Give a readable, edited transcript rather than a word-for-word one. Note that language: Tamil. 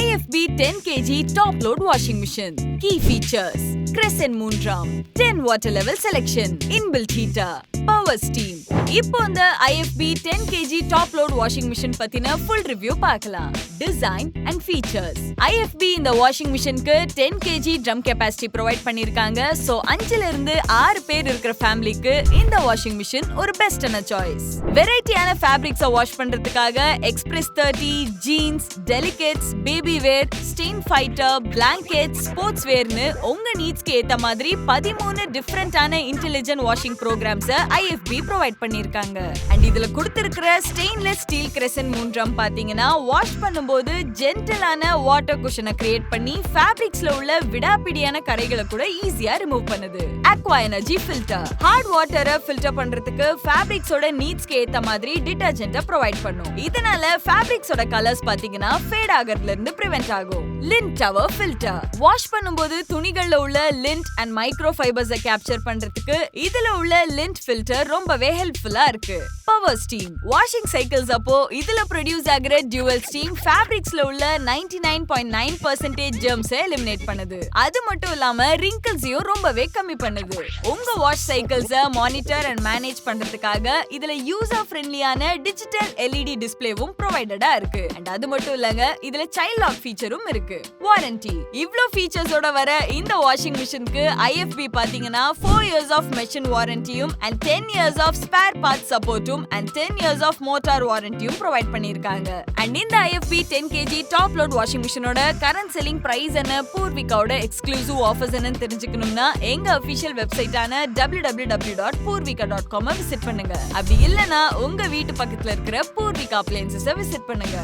IFB 10 kg top load washing machine. Key features: Crescent moonram, 10 water level selection, inbuilt heater, power steam. இப்போ இந்த IFB 10 kg top load washing machine பத்தின full review பார்க்கலாம். Design and features. IFB இந்த washing machineக்கு 10 kg drum capacity provide பண்ணிருக்காங்க. So 5 ல இருந்து 6 பேர் இருக்கிற ஃபேமிலிக்கு இந்த washing machine ஒரு பெஸ்டான சாய்ஸ். வெரைட்டியான ஃபேப்ரிக்ஸை வாஷ் பண்றதுக்காக எக்ஸ்பிரஸ் 30, ஜீன்ஸ், டெலிகேட்ஸ், பேபி வேர், ஸ்டெயின் ஃபைட்டர், பிளாங்கெட், ஸ்போர்ட்ஸ் வேர்னு உங்க நீட்ஸ்க்கு ஏத்த மாதிரி 13 டிஃபரெண்டான இன்டெலிஜென்ட் வாஷிங் ப்ரோக்ராம்ஸை IFB ப்ரொவைட் பண்ணிருக்காங்க. அண்ட் இதுல கொடுத்திருக்கிற ஸ்டெயின்லெஸ் ஸ்டீல் கிரெசன்ட் மூன்றாம் பாத்தீங்கன்னா வாஷ் பண்ணும்போது ஜென்டிலான வாட்டர் குஷனை கிரியேட் பண்ணி ஃபேப்ரிக்ஸ்ல உள்ள விடாப்பிடியான கரைகளை கூட ஈஸியா ரிமூவ் பண்ணுது. Aqua Energie ஃபில்டர் ஹார்ட் வாட்டரை ஃபில்டர் பண்றதுக்கு ஃபேப்ரிக்ஸோட நீட்ஸ்க்கு ஏத்த மாதிரி டிடர்ஜென்ட்டை ப்ரொவைட் பண்ணும். இதனால ஃபேப்ரிக்ஸோட கலர்ஸ் பாத்தீங்கன்னா ஃபேட் ஆகிறதுல இருந்து பிரிவென்ட் ஆகும். லிண்ட் டவர் ஃபில்டர் வாஷ் பண்ணும்போது துணிகள்ல உள்ள லிண்ட் அண்ட் மைக்ரோ ஃபைபர்ஸை கேப்சர் பண்றதுக்கு இதுல உள்ள லிண்ட் ஃபில்டர் ரொம்பவே ஹெல்ப்ஃபுல்லா இருக்கு. பவர் ஸ்டீம் வாஷிங் சைக்கிள்ஸ் அப்போ இதுல ப்ரொடியூஸ் ஆகிற டியூவல் ஸ்டீம் ஃபேப்ரிக்ஸ்ல உள்ள 99.9% ஜெர்ம்ஸை எலிமினேட் பண்ணுது. அது மட்டும் இல்லாம ரிங்கிள்ஸையும் ரொம்பவே கம்மி பண்ணுது. உங்க வாஷ் சைக்கிள்ஸை மானிட்டர் அண்ட் மேனேஜ் பண்றதுக்காக இதுல யூசர் ஃப்ரெண்ட்லியான டிஜிட்டல் LED டிஸ்ப்ளேவும் ப்ரொவைடடா இருக்கு. அண்ட் அது மட்டும் இல்லங்க, இதுல சைல்ட் லாக் ஃபீச்சரும் இருக்கு. வாரண்டி இவ்ளோ ஃபீச்சர்ஸோட வர இந்த வாஷிங் மிஷினுக்கு IFB பாத்தீங்கன்னா 4 years of machine வாரண்டியும் and 10 years of spare parts சப்போர்ட்டும் and 10 years of motor வாரண்டியும் ப்ரொவைட் பண்ணிருக்காங்க. அண்ட் இந்த IFB 10 kg top load washing மிஷினோட கரண்ட் செல்லிங் பிரைஸ் என்ன, பூர்விகாவோட எக்ஸ்க்ளூசிவ் ஆஃபர்ஸ் என்னன்னு தெரிஞ்சுக்கணும்னா எங்க அபிஷியல் வெப்சைட்டான www.poorvika.com விசிட் பண்ணுங்க. அப்படி இல்லனா உங்க வீட்டு பக்கத்துல இருக்கிற பூர்விகா அப்ளையன்சஸை விசிட் பண்ணுங்க.